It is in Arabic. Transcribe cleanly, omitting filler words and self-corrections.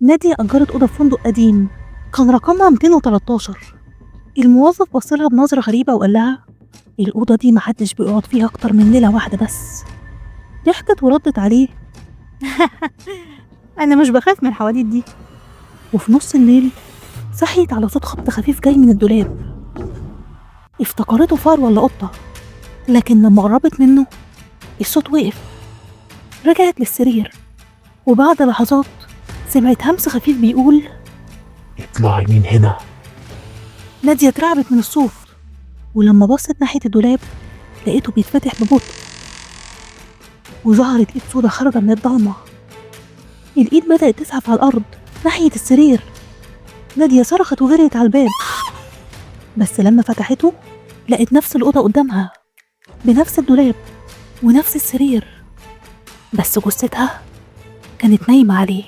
نادية أجرت أوضة في فندق قديم كان رقمها 213. الموظف بصلها بنظرة غريبة وقال لها: الأوضة دي محدش بيقعد فيها أكتر من ليلة واحدة بس. ضحكت وردت عليه: أنا مش بخاف من الحواديت دي. وفي نص الليل صحيت على صوت خبط خفيف جاي من الدولاب. افتكرته فار ولا قطة، لكن لما قربت منه الصوت وقف. رجعت للسرير وبعد لحظات سمعت همس خفيف بيقول: اطلعي من هنا. نادية اترعبت من الصوت، ولما بصت ناحية الدولاب لقيته بيتفتح ببطء، وظهرت ايد سودا خارجة من الضلمة. الايد بدأت تزحف على الأرض ناحية السرير. نادية صرخت وجريت على الباب، بس لما فتحته لقيت نفس الأوضة قدامها بنفس الدولاب ونفس السرير، بس جثتها كانت نايمة عليه.